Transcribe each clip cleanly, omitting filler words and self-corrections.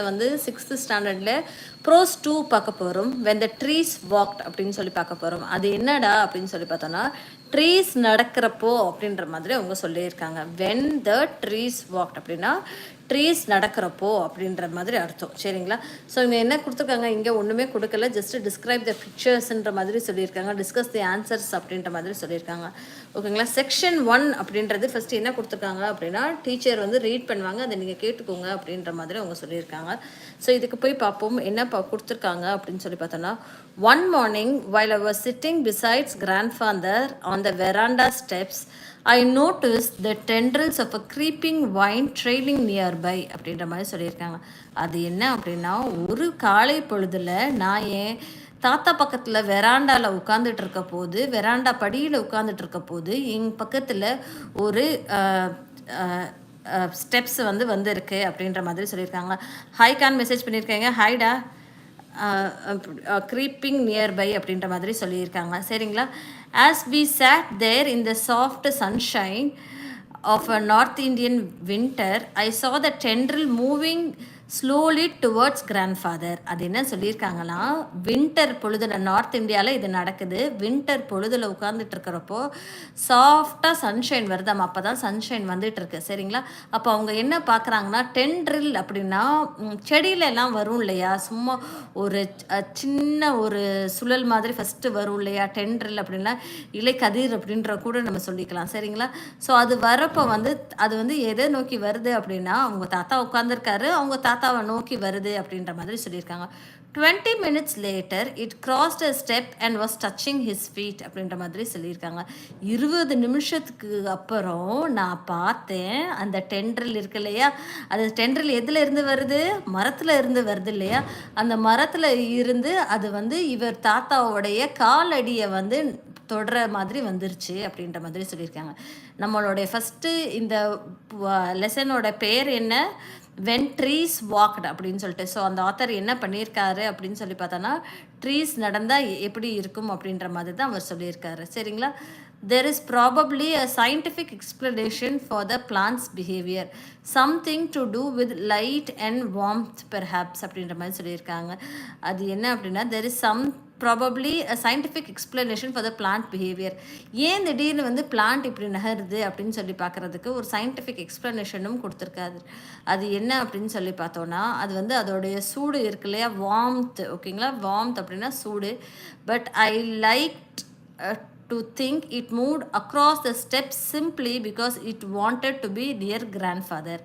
வந்து 6th ஸ்டாண்டர்டில் pros 2 பார்க்க போகிறோம். வென் த ட்ரீஸ் வாக்ட் அப்படின்னு சொல்லி பார்க்க போகிறோம். அது என்னடா அப்படின்னு சொல்லி பார்த்தோன்னா, ட்ரீஸ் நடக்கிறப்போ அப்படின்ற மாதிரி அவங்க சொல்லியிருக்காங்க. வென் த ட்ரீஸ் வாக்ட் அப்படின்னா ட்ரீஸ் நடக்கிறப்போ அப்படின்ற மாதிரி அர்த்தம். சரிங்களா? ஸோ இங்கே என்ன கொடுத்துருக்காங்க, இங்கே ஒன்றுமே கொடுக்கல, ஜஸ்ட் டிஸ்கிரைப் த பிக்சர்ஸ்ன்ற மாதிரி சொல்லியிருக்காங்க. டிஸ்கஸ் தி ஆன்சர்ஸ் அப்படின்ற மாதிரி சொல்லியிருக்காங்க. ஓகேங்களா? செக்ஷன் 1 அப்படின்றது ஃபஸ்ட்டு என்ன கொடுத்துருக்காங்க அப்படின்னா, டீச்சர் வந்து ரீட் பண்ணுவாங்க, அதை நீங்கள் கேட்டுக்கோங்க அப்படின்ற மாதிரி அவங்க சொல்லியிருக்காங்க. ஸோ இதுக்கு போய் பார்ப்போம் என்ன கொடுத்துருக்காங்க அப்படின்னு சொல்லி பார்த்தோன்னா, one morning while I was sitting besides grandfather on the veranda steps, I noticed the tendrils of a creeping vine trailing nearby அப்படின்ற மாதிரி சொல்லியிருக்காங்க. அது என்ன அப்படின்னா, ஒரு காலை பொழுதுல நான் ஏன் தாத்தா பக்கத்தில் வெராண்டாவில் உட்காந்துட்டு இருக்க போது, வெராண்டா படியில் உட்காந்துட்டு இருக்க போது, எங்கள் பக்கத்தில் ஒரு ஸ்டெப்ஸ் வந்து இருக்கு அப்படின்ற மாதிரி சொல்லியிருக்காங்க. ஹாய்கான் மெசேஜ் பண்ணியிருக்காங்க. ஹாய்டா, க்ரீப்பிங் நியர்பை அப்படின்ற மாதிரி சொல்லியிருக்காங்க. சரிங்களா? As we sat there in the soft sunshine of a North Indian winter, I saw the tendril moving slowly towards grandfather. அது என்ன சொல்லியிருக்காங்கன்னா, வின்டர் பொழுதுல நார்த் இந்தியாவில் இது நடக்குது. வின்டர் பொழுதுல உட்காந்துட்டு இருக்கிறப்போ சாஃப்டாக சன்ஷைன் வருதாம். அப்போ தான் சன்ஷைன் வந்துட்டு இருக்கு. சரிங்களா? அப்போ அவங்க என்ன பார்க்குறாங்கன்னா, டென்ட்ரில் அப்படின்னா செடியிலெல்லாம் வரும் இல்லையா, சும்மா ஒரு சின்ன ஒரு சுழல் மாதிரி ஃபஸ்ட்டு வரும் இல்லையா, டென்ட்ரில் அப்படின்னா இலை கதிர் அப்படின்ற கூட நம்ம சொல்லிக்கலாம். சரிங்களா? ஸோ அது வரப்போ வந்து அது வந்து எதை நோக்கி வருது அப்படின்னா, அவங்க தாத்தா உட்காந்துருக்காரு, அவங்க தாத்தாவை நோக்கி வருது அப்படின்ற மாதிரி சொல்லியிருக்காங்க. 20 minutes later it crossed a step and was touching his feet அப்படின்ற மாதிரி சொல்லியிருக்காங்க. 20 நிமிஷத்துக்கு அப்புறம் நான் பார்த்தேன், அந்த டென்ட்ரில் இருக்கு இல்லையா, அது டென்ட்ரில் எதில் இருந்து வருது, மரத்தில் இருந்து வருது இல்லையா, அந்த மரத்தில் இருந்து அது வந்து இவர் தாத்தாவோடைய காலடியை வந்து தொடர மாதிரி வந்துருச்சு அப்படின்ற மாதிரி சொல்லியிருக்காங்க. நம்மளுடைய ஃபஸ்ட்டு இந்த லெசனோட பேர் என்ன, வென் ட்ரீஸ் வாக்டு அப்படின்னு சொல்லிட்டு. ஸோ அந்த ஆத்தர் என்ன பண்ணியிருக்காரு அப்படின்னு சொல்லி பார்த்தோன்னா, ட்ரீஸ் நடந்தால் எப்படி இருக்கும் அப்படின்ற மாதிரி தான் அவர் சொல்லியிருக்காரு. சரிங்களா? There is probably a scientific explanation for the plant's behavior, something to do with light and warmth perhaps அப்படின்ற மாதிரி சொல்லியிருக்காங்க. அது என்ன அப்படின்னா, there is some probably a scientific explanation for the plant behavior. ஏன் திடீர்னு வந்து பிளான்ட் இப்படி நகருது அப்படின்னு சொல்லி பார்க்குறதுக்கு ஒரு சயின்டிஃபிக் எக்ஸ்ப்ளனேஷனும் கொடுத்துருக்காரு. அது என்ன அப்படின்னு சொல்லி பார்த்தோன்னா, அது வந்து அதோடைய சூடு இருக்கு இல்லையா, வார்ம்த். ஓகேங்களா? வார்ம்த் அப்படின்னா சூடு. But I like to think it moved across the steps simply because it wanted to be near grandfather.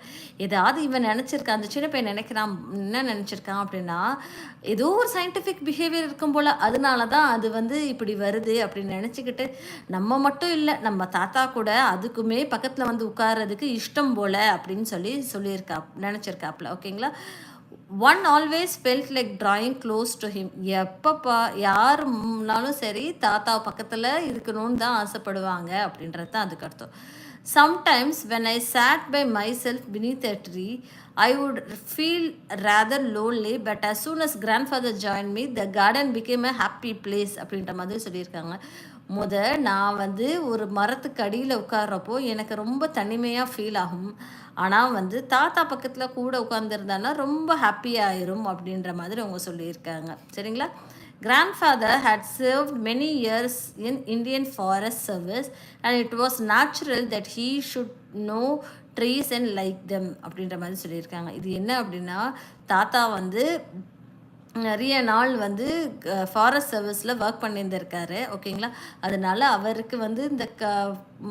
ஏதாவது இவன் நினச்சிருக்கான், அந்த சின்ன பையன் நினைக்கிறான், என்ன நினச்சிருக்கான் அப்படின்னா, ஏதோ ஒரு சயின்டிஃபிக் பிஹேவியர் இருக்கும் போல், அதனால தான் அது வந்து இப்படி வருது அப்படின்னு நினச்சிக்கிட்டு, நம்ம மட்டும் இல்லை, நம்ம தாத்தா கூட அதுக்குமே பக்கத்தில் வந்து உட்கார்றதுக்கு இஷ்டம் போல் அப்படின்னு நினச்சிருக்காப்புல. ஓகேங்களா? One always felt like drawing close to him. எப்பப்பா யாருனாலும் சரி தாத்தா பக்கத்தில் இருக்கணும்னு தான் ஆசைப்படுவாங்க அப்படின்றது தான் அதுக்கு அர்த்தம். Sometimes when I sat by myself beneath a tree, I would feel rather lonely, but as soon as grandfather joined me, the garden became a happy place அப்படின்ற மாதிரி சொல்லியிருக்காங்க. நான் வந்து ஒரு மரத்துக்கு அடியில் உட்கார்றப்போ எனக்கு ரொம்ப தனிமையாக ஃபீல் ஆகும். ஆனால் வந்து தாத்தா பக்கத்தில் கூட உட்காந்துருந்தானா ரொம்ப ஹாப்பியாயிரும் அப்படின்ற மாதிரி அவங்க சொல்லியிருக்காங்க. சரிங்களா? Grandfather had served many years in Indian Forest Service and it was natural that he should know trees and like them அப்படின்ற மாதிரி சொல்லியிருக்காங்க. இது என்ன அப்படின்னா, தாத்தா வந்து நிறைய நாள் வந்து ஃபாரஸ்ட் சர்வீஸில் ஒர்க் பண்ணியிருந்திருக்காரு. ஓகேங்களா? அதனால அவருக்கு வந்து இந்த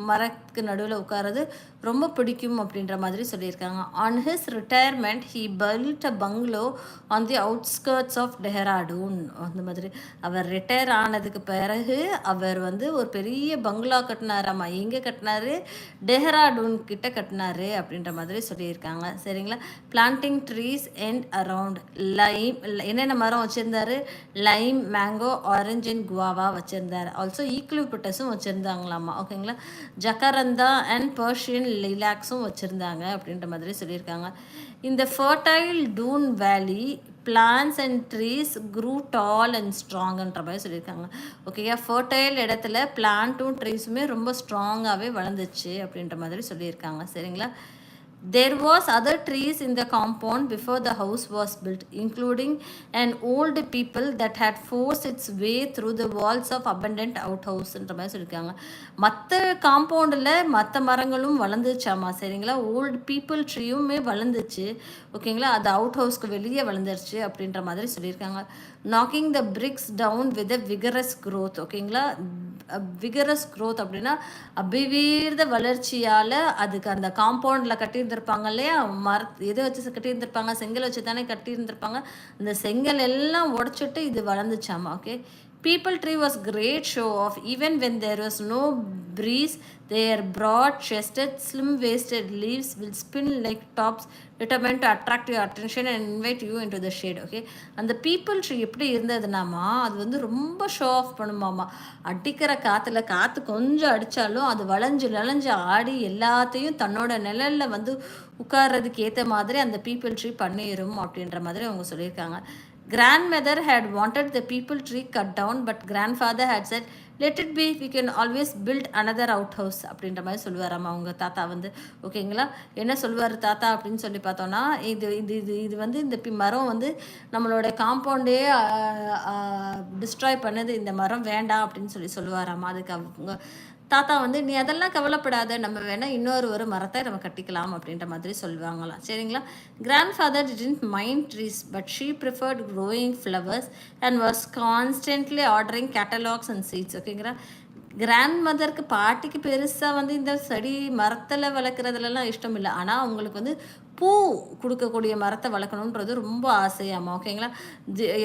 மரத்துக்கு நடுவில் உட்காரது ரொம்ப பிடிக்கும் அப்படின்ற மாதிரி சொல்லியிருக்காங்க. On his retirement he built a bungalow on the outskirts of Dehradun. அந்த மாதிரி அவர் ரிட்டையர் ஆனதுக்கு பிறகு அவர் வந்து ஒரு பெரிய பங்களா கட்டினாராமா. எங்கே கட்டினாரு? டெஹ்ராடூன் கிட்ட கட்டினாரு அப்படின்ற மாதிரி சொல்லியிருக்காங்க. சரிங்களா? Planting trees and around lime, என்னென்ன மரம் வச்சுருந்தாரு, lime, mango, orange and guava வச்சுருந்தார். ஆல்சோ ஈக்லிபிட்டஸும் வச்சுருந்தாங்களாமா. ஓகேங்களா? ஜக்கரந்தா அண்ட் பர்ஷியன் லிலாக்ஸும் வச்சுருந்தாங்க அப்படின்ற மாதிரி சொல்லியிருக்காங்க. இந்த fertile Doon valley plans and trees grew tall and ஸ்ட்ராங்குன்ற மாதிரி சொல்லியிருக்காங்க. ஓகேயா? ஃபர்டைல் இடத்துல பிளான்ட்டும் ட்ரீஸுமே ரொம்ப ஸ்ட்ராங்காகவே வளர்ந்துச்சு அப்படின்ற மாதிரி சொல்லியிருக்காங்க. சரிங்களா? There was other trees in the compound before the house was built, including an old people that had forced its way through the walls of abundant outhouse என்ற மாதிரி சொல்லியிருக்காங்க. மற்ற காம்பவுண்டில் மற்ற மரங்களும் வளர்ந்துச்சாமா, சரிங்களா. ஓல்டு பீப்புள் ட்ரீயுமே வளர்ந்துச்சு, ஓகேங்களா. அது அவுட் ஹவுஸ்க்கு வெளியே வளர்ந்துருச்சு அப்படின்ற மாதிரி சொல்லியிருக்காங்க. Knocking the bricks down with a vigorous growth, ஓகேங்களா. விகரஸ் க்ரோத் அப்படின்னா அபிவீர்த வளர்ச்சியால் அதுக்கு அந்த காம்பவுண்டில் கட்டியிருந்திருப்பாங்க இல்லையா, எதை வச்சு கட்டியிருந்திருப்பாங்க, செங்கல் வச்சு தானே கட்டியிருந்திருப்பாங்க. அந்த செங்கல் எல்லாம் உடச்சிட்டு இது வளர்ந்துச்சாமா. Okay, people tree was great show off even when there was no breeze. Their broad chested slim waisted leaves will spin like tops determined to attract your attention and invite you into the shade. Okay, அந்த people tree எப்படி இருந்ததுனாமா, அது வந்து ரொம்ப show of பண்ணுமாமா. அடிக்கிற காற்று கொஞ்சம் அடித்தாலும் அது வளைஞ்சு ஆடி எல்லாத்தையும் தன்னோட நிழலில் வந்து உட்கார்றதுக்கு ஏற்ற மாதிரி அந்த பீப்புள் ட்ரீ பண்ணிடும் அப்படின்ற மாதிரி அவங்க சொல்லியிருக்காங்க. Grandmother had wanted the people tree cut down, but grandfather had said, let it be, we can always build another outhouse அப்படின்ற மாதிரி சொல்லுவாராம்மா அவங்க தாத்தா வந்து, ஓகேங்களா. என்ன சொல்லுவார் தாத்தா அப்படின்னு சொல்லி பார்த்தோன்னா, இது இது இது இது வந்து இந்த மரம் வந்து நம்மளோட காம்பவுண்டே டிஸ்ட்ராய் பண்ணுது, இந்த மரம் வேண்டாம் அப்படின்னு சொல்லி சொல்லுவாராம்மா. அதுக்கு அவங்க தாத்தா வந்து, நீ அதெல்லாம் கவலைப்படாத, நம்ம வேணால் ஒரு மரத்தை நம்ம கட்டிக்கலாம் அப்படின்ற மாதிரி சொல்லுவாங்களாம், சரிங்களா. Grandfather didn't mind trees, but she preferred growing flowers and was constantly ordering catalogues and seeds, ஓகேங்களா. கிராண்ட் மதருக்கு பாட்டிக்கு பெருசாக வந்து இந்த செடி மரத்தில் வளர்க்குறதுலலாம் இஷ்டம் இல்லை, ஆனால் அவங்களுக்கு வந்து பூ கொடுக்கக்கூடிய மரத்தை வளர்க்கணுன்றது ரொம்ப ஆசையாமா, ஓகேங்களா.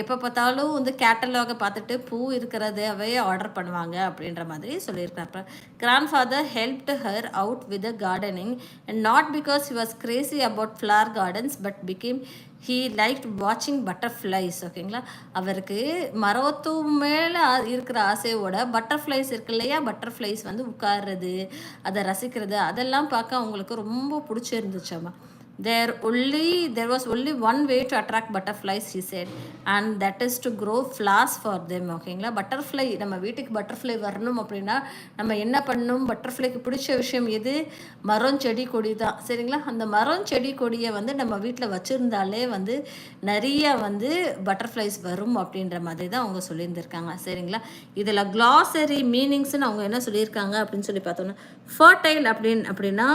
எப்போ பார்த்தாலும் வந்து கேட்டலாகை பார்த்துட்டு பூ இருக்கிறதவே ஆர்டர் பண்ணுவாங்க அப்படின்ற மாதிரி சொல்லியிருக்கிறப்ப grandfather helped her out with a gardening and not because he was crazy about flower gardens but became he like வாட்சிங் பட்டர்ஃப்ளைஸ், ஓகேங்களா. அவருக்கு மரத்து மேலே இருக்கிற ஆசையோட பட்டர்ஃப்ளைஸ் இருக்கு இல்லையா, பட்டர்ஃப்ளைஸ் வந்து உட்கார்றது, அதை ரசிக்கிறது, அதெல்லாம் பார்க்க அவங்களுக்கு ரொம்ப பிடிச்சிருந்துச்சாம்மா. There was only one way to attract butterflies, he said, and that is to grow flowers for them, ஓகேங்களா. பட்டர்ஃப்ளை, நம்ம வீட்டுக்கு பட்டர்ஃப்ளை வரணும் அப்படின்னா நம்ம என்ன பண்ணணும், பட்டர்ஃப்ளைக்கு பிடிச்ச விஷயம் எது, மரம் செடி கொடி தான், சரிங்களா. அந்த மரம் செடி கொடியை வந்து நம்ம வீட்டில் வச்சுருந்தாலே வந்து நிறைய வந்து பட்டர்ஃப்ளைஸ் வரும் அப்படின்ற மாதிரி தான் அவங்க சொல்லியிருந்திருக்காங்க, சரிங்களா. இதில் க்ளாசரி மீனிங்ஸ்ன்னு அவங்க என்ன சொல்லியிருக்காங்க அப்படின்னு சொல்லி பார்த்தோன்னா, ஃபர்டைல் அப்படின்னா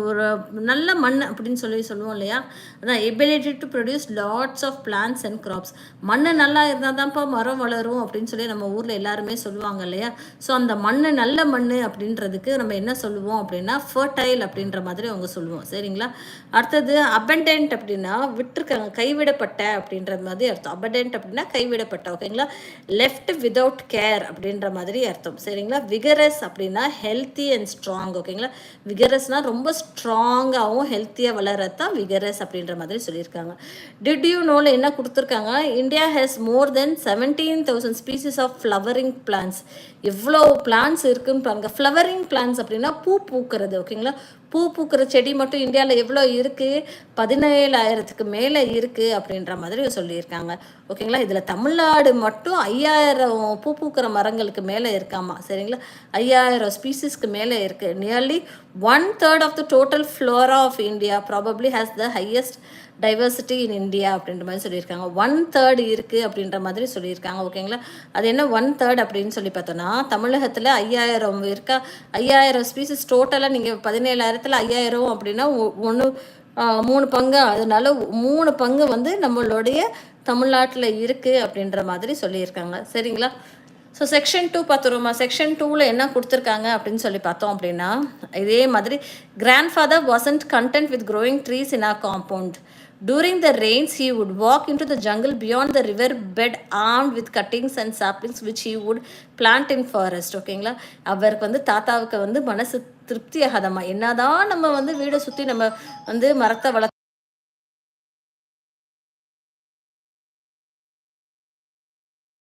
ஒரு நல்ல மண் அப்படின்னு சொல்லுவோம் இல்லையா, அதான் ability to produce lots of plants and crops. மண் நல்லா இருந்தால் தான்ப்பா மரம் வளரும் அப்படின்னு சொல்லி நம்ம ஊரில் எல்லாருமே சொல்லுவாங்க இல்லையா. ஸோ அந்த மண் நல்ல மண் அப்படின்றதுக்கு நம்ம என்ன சொல்லுவோம் அப்படின்னா ஃபர்டைல் அப்படின்ற மாதிரி அவங்க சொல்லுவோம், சரிங்களா. அடுத்தது அபண்டன்ட் அப்படின்னா விட்டுருக்காங்க, கைவிடப்பட்ட அப்படின்ற மாதிரி அர்த்தம். அபண்டன்ட் அப்படின்னா கைவிடப்பட்ட, ஓகேங்களா. லெஃப்ட் விதவுட் கேர் அப்படின்ற மாதிரி அர்த்தம், சரிங்களா. விகரஸ் அப்படின்னா ஹெல்த்தி அண்ட் ஸ்ட்ராங், ஓகேங்களா. விகரஸ்னால் ரொம்ப ஸ்ட்ராங்காகவும் ஹெல்த்தியாக வளரத்தான் விகரஸ் அப்படின்ற மாதிரி சொல்லியிருக்காங்க. டிட் யூ நோவில் என்ன கொடுத்துருக்காங்க, India has more than 17,000 species of flowering plants. எவ்வளோ பிளான்ஸ் இருக்குன்னு பாருங்கள். ஃப்ளவரிங் பிளான்ஸ் அப்படின்னா பூ பூக்கிறது, ஓகேங்களா. பூ பூக்கிற செடி மட்டும் இந்தியாவில் எவ்வளோ இருக்குது, 17,000க்கு மேலே இருக்குது அப்படின்ற மாதிரி சொல்லியிருக்காங்க, ஓகேங்களா. இதில் தமிழ்நாடு மட்டும் 5,000 பூ பூக்கிற மரங்களுக்கு மேலே இருக்காமா, சரிங்களா. 5,000 ஸ்பீசிஸ்க்கு மேலே இருக்குது. Nearly 1/3 of the total flora of India probably has the highest diversity in India அப்படின்ற மாதிரி சொல்லியிருக்காங்க. 1/3 இருக்குது அப்படின்ற மாதிரி சொல்லியிருக்காங்க, ஓகேங்களா. அது என்ன 1/3 அப்படின்னு சொல்லி பார்த்தோன்னா, தமிழகத்தில் 5,000 இருக்கா, 5,000 ஸ்பீசிஸ் டோட்டலாக நீங்கள் 17,000 5,000 அப்படின்னா 3 பங்கு, அதனால 3 பங்கு வந்து நம்மளுடைய தமிழ்நாட்டில் இருக்குது அப்படின்ற மாதிரி சொல்லியிருக்காங்க, சரிங்களா. So section 2 பார்த்துருவோமா. செக்ஷன் 2ல் என்ன கொடுத்துருக்காங்க அப்படின்னு சொல்லி பார்த்தோம் அப்படின்னா, இதே மாதிரி grandfather wasn't content with growing trees in our compound. During the rains, he would walk into the jungle beyond the river bed armed with cuttings and saplings which he would plant in forest, ஓகேங்களா. அவருக்கு வந்து தாத்தாவுக்கு வந்து மனசு திருப்தி ஆகாதம்மா, என்னதான் நம்ம வந்து வீடை சுற்றி நம்ம வந்து மரத்தை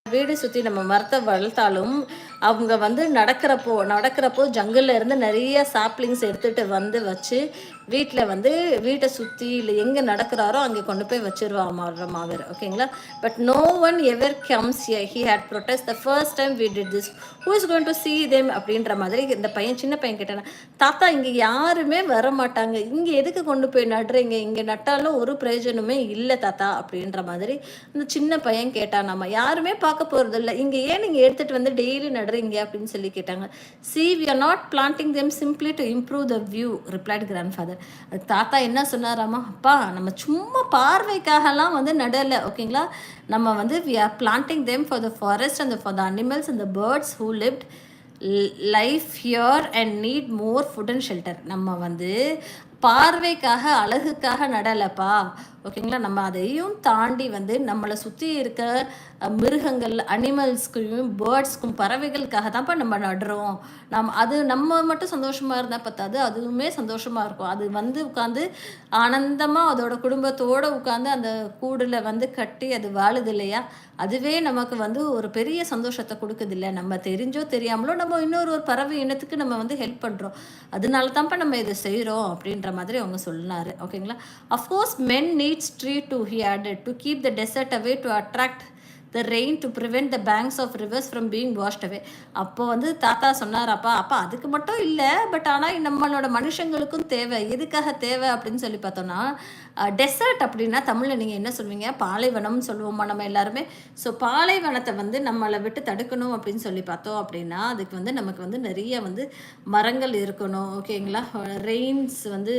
வீடு சுற்றி நம்ம மரத்தை வளர்த்தாலும் அவங்க வந்து நடக்கிறப்போ ஜங்கிளில் இருந்து நிறைய சாப்ளிங்ஸ் எடுத்துகிட்டு வந்து வச்சு வீட்டில் வந்து வீட்டை சுற்றி இல்லை எங்கே நடக்கிறாரோ அங்கே கொண்டு போய் வச்சிருவாமாம் அவர். ஓகேங்களா. But no one ever comes here, he had protest the first time we did this, who is going to see them அப்படின்ற மாதிரி இந்த சின்ன பையன் கேட்டானா, தாத்தா இங்கே யாருமே வர மாட்டாங்க, இங்கே எதுக்கு கொண்டு போய் நடுறீங்க, இங்கே நட்டாலும் ஒரு பிரயோஜனமே இல்லை தாத்தா அப்படின்ற மாதிரி அந்த சின்ன பையன் கேட்டான். நம்ம யாருமே பார்க்க போகிறது இல்லை, இங்கே ஏன் நீங்கள் எடுத்துகிட்டு வந்து டெய்லி நடுறீங்க அப்படின்னு சொல்லி கேட்டாங்க. see we are not planting them simply to improve the view, replied grandfather. அது தாத்தா என்ன சொன்னாராமா, அப்பா நம்ம சும்மா பார்வைக்காகலாம் வந்து நடலை. ஓகேங்களா. நம்ம வந்து we are planting them for the forest and for the animals and the birds who lived life here and need more food and shelter. நம்ம வந்து பார்வைக்காக அழகுக்காக நடலைப்பா. ஓகேங்களா. நம்ம அதையும் தாண்டி வந்து நம்மளை சுற்றி இருக்க மிருகங்கள், அனிமல்ஸ்க்கும், பேர்ட்ஸ்க்கும், பறவைகளுக்காக தான்ப்பா நம்ம நடுறோம். நம்ம மட்டும் சந்தோஷமாக இருந்தால் பத்தாது, அதுவுமே சந்தோஷமாக இருக்கும். அது வந்து உட்காந்து ஆனந்தமாக அதோட குடும்பத்தோடு உட்காந்து அந்த கூடில் வந்து கட்டி அது வாழுது இல்லையா, அதுவே நமக்கு வந்து ஒரு பெரிய சந்தோஷத்தை கொடுக்குது இல்லை. நம்ம தெரிஞ்சோ தெரியாமலோ நம்ம இன்னொரு பறவை இனத்துக்கு நம்ம வந்து ஹெல்ப் பண்ணுறோம், அதனால தான்ப்பா நம்ம இதை செய்கிறோம் அப்படின்ற மாதிரி அவங்க சொன்னார். ஓகேங்களா. Of course men needs tree too, he added, to keep the desert away, to attract the rain, to prevent the banks of rivers from being washed away. அப்போ வந்து தாத்தா சொன்னாராப்பா, அப்பா அதுக்கு மட்டும் இல்லை, பட் ஆனால் நம்மளோட மனுஷங்களுக்கும் தேவை. எதுக்காக தேவை அப்படின்னு சொல்லி பார்த்தோன்னா, டெசர்ட் அப்படின்னா தமிழில் நீங்கள் என்ன சொல்வீங்க, பாலைவனம்னு சொல்லுவோமா நம்ம எல்லாருமே. ஸோ பாலைவனத்தை வந்து நம்மளை விட்டு தடுக்கணும் அப்படின்னு சொல்லி பார்த்தோம் அப்படின்னா, அதுக்கு வந்து நமக்கு வந்து நிறைய வந்து மரங்கள் இருக்கணும். ஓகேங்களா. ரெயின்ஸ் வந்து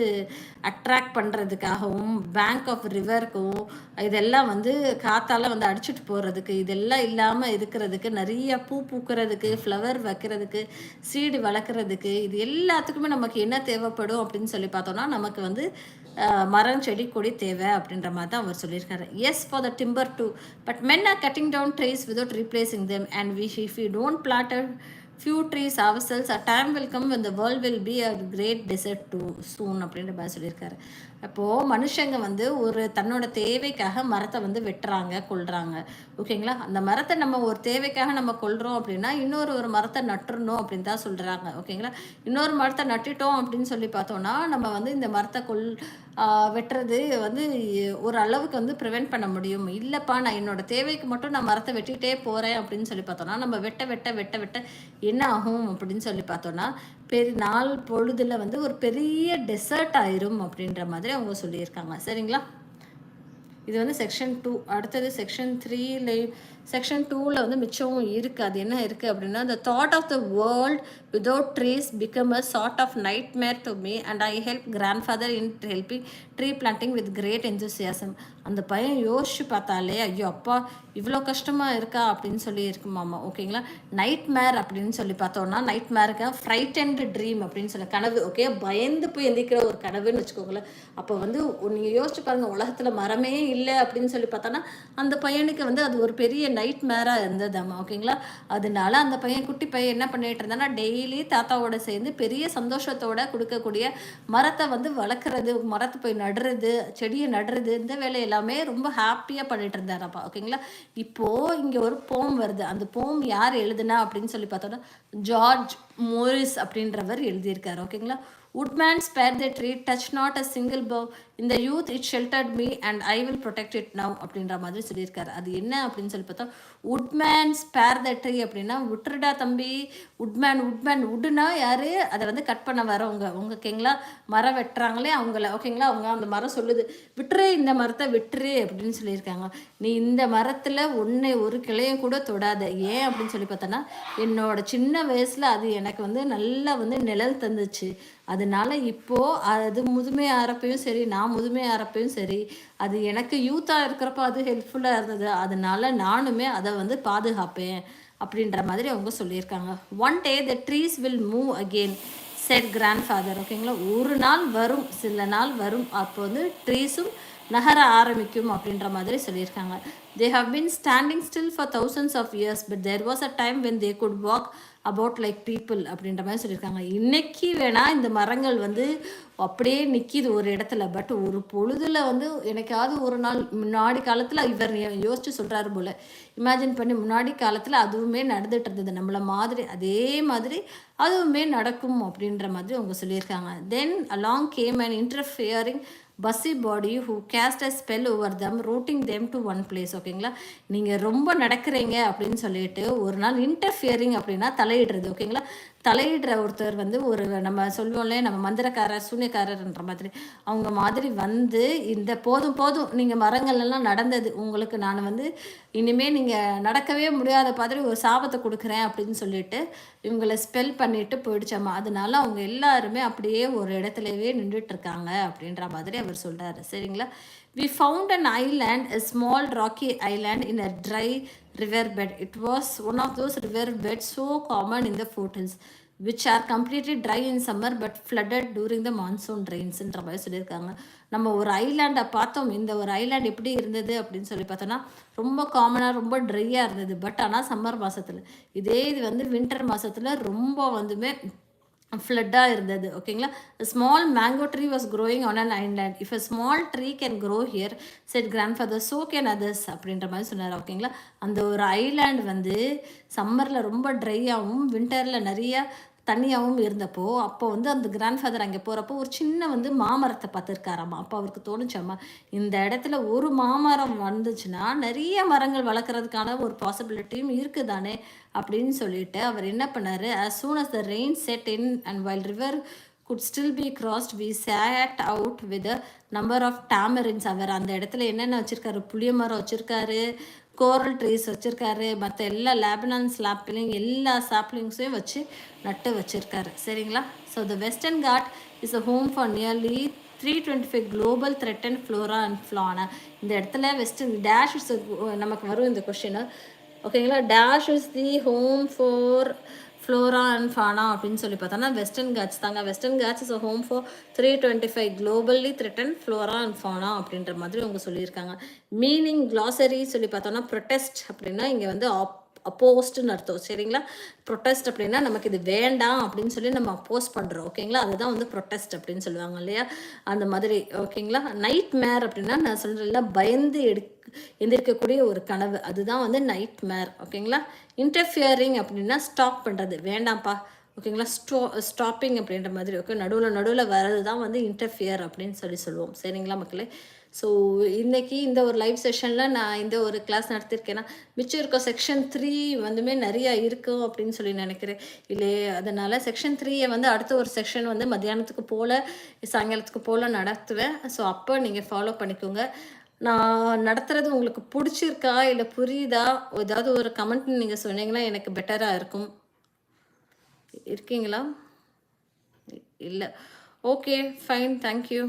அட்ராக்ட் பண்ணுறதுக்காகவும், பேங்க் ஆஃப் ரிவருக்கும், இதெல்லாம் வந்து காத்தால் வந்து அடிச்சுட்டு போகிறதுக்கு, இதெல்லாம் இல்லாமல் இருக்கிறதுக்கு, நிறைய பூ பூக்கிறதுக்கு, ஃப்ளவர் வைக்கிறதுக்கு, சீடு வளர்க்குறதுக்கு, இது எல்லாத்துக்குமே நமக்கு என்ன தேவைப்படும் அப்படின்னு சொல்லி பார்த்தோன்னா, நமக்கு வந்து மரம் செடி கொடி தேவை அப்படின்ற மாதிரி தான் அவர் சொல்லியிருக்காரு. Yes for the timber too, but men are cutting down trees without replacing them and if we don't plant few trees ourselves, a time will come when the world will be a great desert too soon அப்படின்ற மாதிரி சொல்லியிருக்காரு. அப்போது மனுஷங்க வந்து ஒரு தன்னோட தேவைக்காக மரத்தை வந்து வெட்டுறாங்க, கொள்கிறாங்க. ஓகேங்களா. அந்த மரத்தை நம்ம ஒரு தேவைக்காக நம்ம கொள்கிறோம் அப்படின்னா இன்னொரு மரத்தை நட்டுறணும் அப்படின்னு தான் சொல்கிறாங்க. ஓகேங்களா. இன்னொரு மரத்தை நட்டுட்டோம் அப்படின்னு சொல்லி பார்த்தோன்னா நம்ம வந்து இந்த மரத்தை வெட்டுறது வந்து ஒரு அளவுக்கு வந்து ப்ரிவெண்ட் பண்ண முடியும். இல்லைப்பா நான் என்னோடய தேவைக்கு மட்டும் நான் மரத்தை வெட்டிகிட்டே போகிறேன் அப்படின்னு சொல்லி பார்த்தோன்னா நம்ம வெட்ட என்ன ஆகும் அப்படின்னு சொல்லி பார்த்தோன்னா நாள் பொழுதுல வந்து ஒரு பெரிய டெசர்ட் ஆயிரும் அப்படின்ற மாதிரி அவங்க சொல்லியிருக்காங்க. சரிங்களா. இது வந்து செக்ஷன் 2. அடுத்தது செக்ஷன் 3. செக்ஷன் 2ல் வந்து மிச்சமும் இருக்குது. அது என்ன இருக்குது அப்படின்னா, the thought of the world without trees become a sort of nightmare to me and I help grandfather in helping tree planting with great enthusiasm. அந்த பையன் யோசிச்சு பார்த்தாலே ஐயோ அப்பா இவ்வளோ கஷ்டமாக இருக்கா அப்படின்னு சொல்லி இருக்குமாமா. ஓகேங்களா. நைட் மேர் அப்படின்னு சொல்லி பார்த்தோன்னா, நைட் மேருக்கு ஃப்ரைட்டன்டு ட்ரீம் அப்படின்னு சொல்லி கனவு. ஓகே, பயந்து போய் எந்திக்கிற ஒரு கனவுன்னு வச்சுக்கோங்களேன். அப்போ வந்து நீங்கள் யோசிச்சு பாருங்கள், உலகத்தில் மரமே இல்லை அப்படின்னு சொல்லி பார்த்தோன்னா அந்த பையனுக்கு வந்து அது ஒரு பெரிய நைட் மேராக இருந்ததாம்மா. ஓகேங்களா. அதனால அந்த குட்டி பையன் என்ன பண்ணிட்டு இருந்தானா, டெய்லி தாத்தாவோட சேர்ந்து பெரிய சந்தோஷத்தோட கொடுக்கக்கூடிய மரத்தை வந்து வளர்க்குறது, மரத்தை போய் நடுறது, செடியை நடுறது, இந்த வேலை எல்லாமே ரொம்ப ஹாப்பியாக பண்ணிட்டு இருந்தாரப்பா. ஓகேங்களா. இப்போது இங்கே ஒரு போம் வருது. அந்த போம் யார் எழுதுனா அப்படின்னு சொல்லி பார்த்தோன்னா ஜார்ஜ் மோரிஸ் அப்படின்றவர் எழுதியிருக்காரு. ஓகேங்களா. Woodman spared the tree, touch not a single bough. In the youth it sheltered me and I will protect it now அப்படின்ற மாதிரி சொல்லியிருக்காரு. அது என்ன அப்படின்னு சொல்லி பார்த்தா, உட்மேன் ஸ்பேர் த ட்ரீ அப்படின்னா விட்டுருடா தம்பி. உட்மேன் உட்னா யார், அதை வந்து கட் பண்ண வரவங்க. ஓகேங்களா. மரம் வெட்டுறாங்களே அவங்கள. ஓகேங்களா. அவங்க அந்த மரம் சொல்லுது, விட்டுரு இந்த மரத்தை விட்டுரு அப்படின்னு சொல்லியிருக்காங்க. நீ இந்த மரத்தில் ஒரு கிளையும் கூட தொடாத. ஏன் அப்படின்னு சொல்லி பார்த்தோன்னா, என்னோட சின்ன வயசில் அது எனக்கு வந்து நல்லா வந்து நிழல் தந்துச்சு. அதனால இப்போது அது முதுமையாகிறப்பையும் சரி, நான் முதுமையாகிறப்பையும் சரி, அது எனக்கு யூத்தாக இருக்கிறப்ப அது ஹெல்ப்ஃபுல்லாக இருந்தது. அதனால நானுமே அதை வந்து பாதுகாப்பேன் அப்படின்ற மாதிரி அவங்க சொல்லியிருக்காங்க. One day the trees will move again said grandfather. ஓகேங்களா. ஒரு நாள் வரும், சில நாள் வரும், அப்போ வந்து ட்ரீஸும் நகர ஆரம்பிக்கும் அப்படின்ற மாதிரி சொல்லியிருக்காங்க. They have been standing still for thousands of years, but there was a time when they could walk about like people அப்படின்ற மாதிரி சொல்லியிருக்காங்க. இன்னைக்கு வேணா இந்த மரங்கள் வந்து அப்படியே நிற்கிது ஒரு இடத்துல, பட் ஒரு பொழுதுல வந்து எனக்காவது ஒரு நாள் முன்னாடி காலத்தில் இவர் யோசிச்சு சொல்கிறாரு போல், இமேஜின் பண்ணி முன்னாடி காலத்தில் அதுவுமே நடந்துட்டு இருந்தது நம்மள மாதிரி, அதே மாதிரி அதுவுமே நடக்கும் அப்படின்ற மாதிரி அவங்க சொல்லியிருக்காங்க. Then along came and interfering busy body who cast a spell over them rooting them to one place. ஓகேங்களா, நீங்கள் ரொம்ப நடக்கிறீங்க அப்படின்னு சொல்லிட்டு ஒரு நாள் இன்டர்ஃபியரிங் அப்படின்னா தலையிடுறது. ஓகேங்களா, தலையிடுற ஒருத்தர் வந்து ஒரு நம்ம சொல்லுவோம்லே நம்ம மந்திரக்காரர் சூன்யக்காரர்ன்ற மாதிரி அவங்க மாதிரி வந்து இந்த போதும் போதும் நீங்கள் மரங்கள்லாம் நடந்தது உங்களுக்கு நான் வந்து இனிமேல் நீங்கள் நடக்கவே முடியாத மாதிரி ஒரு சாபத்தை கொடுக்குறேன் அப்படின்னு சொல்லிட்டு இவங்களை ஸ்பெல் பண்ணிட்டு போயிடுச்சாமா. அதனால அவங்க எல்லாருமே அப்படியே ஒரு இடத்துலவே நின்றுட்டு இருக்காங்க அப்படின்ற மாதிரி அவர் சொல்கிறாரு. சரிங்களா, we found an island, a small rocky island in a dry river bed. It was one of those river beds so common in the foothills, which are completely dry in summer but flooded during the monsoon rains-ன்ற மாதிரி சொல்லியிருக்காங்க. நம்ம ஒரு ஐலாண்டை பார்த்தோம். இந்த ஒரு island எப்படி இருந்தது அப்படின்னு சொல்லி பார்த்தோன்னா ரொம்ப காமனாக ரொம்ப ட்ரையாக இருந்தது. பட் ஆனால் சம்மர் மாதத்தில், இதே இது வந்து வின்டர் மாதத்தில் ரொம்ப வந்துமே ஃப்ளட்டாக இருந்தது. ஓகேங்களா, small mango tree was growing on an island. If a small tree can grow here said grandfather so can others அப்படின்ற மாதிரி சொன்னார். ஓகேங்களா, அந்த ஒரு ஐலாண்ட் வந்து சம்மரில் ரொம்ப ட்ரையாகவும் வின்டரில் நிறைய தண்ணியாகவும் இருந்தப்போ அப்போ வந்து அந்த கிராண்ட்ஃபாதர் அங்கே போகிறப்போ ஒரு சின்ன வந்து மாமரத்தை பார்த்துருக்காராம்மா. அப்போ அவருக்கு தோணுச்சாம்மா, இந்த இடத்துல ஒரு மாமரம் வந்துச்சுன்னா நிறைய மரங்கள் வளர்க்குறதுக்கான ஒரு பாசிபிலிட்டியும் இருக்குது தானே அப்படின்னு சொல்லிட்டு அவர் என்ன பண்ணார், as soon as the rain set in and while river could still be crossed, we sat out with a number of tamarins. அவர் அந்த இடத்துல என்னென்ன வச்சுருக்காரு, புளிய மரம் வச்சுருக்காரு, கோரல் ட்ரீஸ் வச்சுருக்காரு, மற்ற எல்லா லேபனான் ஸ்லாப்லிங் எல்லா சாப்லிங்ஸையும் வச்சு நட்டு வச்சுருக்காரு. சரிங்களா, so the western Ghat is a home for nearly 325 global threatened flora and fauna. இந்த இடத்துல வெஸ்டர்ன் டேஷ் இஸ் நமக்கு வரும் இந்த கொஷின். ஓகேங்களா, dash is the home for flora and fauna அப்படின்னு சொல்லி பார்த்தோன்னா வெஸ்டர்ன் காட்ஸ் தாங்க. Western Ghats is a home for 325 globally threatened flora and fauna அப்படின்ற மாதிரி அவங்க சொல்லியிருக்காங்க. மீனிங் க்ளாசரி சொல்லி பார்த்தோன்னா ப்ரொட்டெஸ்ட் அப்படின்னா இங்கே வந்து அப்போஸ்ட்னு அர்த்தம். சரிங்களா, ப்ரொட்டெஸ்ட் அப்படின்னா நமக்கு இது வேண்டாம் அப்படின்னு சொல்லி நம்ம அப்போஸ் பண்ணுறோம். ஓகேங்களா, அதுதான் வந்து ப்ரொட்டெஸ்ட் அப்படின்னு சொல்லுவாங்க இல்லையா, அந்த மாதிரி. ஓகேங்களா, நைட் மேர் அப்படின்னா நான் சொல்கிறேன் பயந்து எந்திரிக்கக்கூடிய ஒரு கனவு, அதுதான் வந்து நைட் மேர். ஓகேங்களா, இன்டர்ஃபியரிங் அப்படின்னா ஸ்டாப் பண்ணுறது, வேண்டாம்ப்பா. ஓகேங்களா, ஸ்டாப்பிங் அப்படின்ற மாதிரி. ஓகே, நடுவில் வர்றது தான் வந்து இன்டர்ஃபியர் அப்படின்னு சொல்லுவோம். சரிங்களா மக்களே, ஸோ இன்றைக்கி இந்த ஒரு லைவ் செஷனில் நான் இந்த ஒரு கிளாஸ் நடத்தியிருக்கேன்னா மிச்சம் இருக்க செக்ஷன் 3 வந்துமே நிறையா இருக்கும் அப்படின்னு சொல்லி நினைக்கிறேன் இல்லையே. அதனால் செக்ஷன் 3 வந்து அடுத்த ஒரு செக்ஷன் வந்து மத்தியானத்துக்கு போல் சாயங்காலத்துக்கு போல் நடத்துவேன். ஸோ அப்போ நீங்கள் ஃபாலோ பண்ணிக்கோங்க. நான் நடத்துகிறது உங்களுக்கு பிடிச்சிருக்கா இல்லை புரியுதா, ஏதாவது ஒரு கமெண்ட் நீங்கள் சொன்னீங்கன்னா எனக்கு பெட்டராக இருக்கும். இருக்கீங்களா? இல்லை, ஓகே ஃபைன், தேங்க்யூ.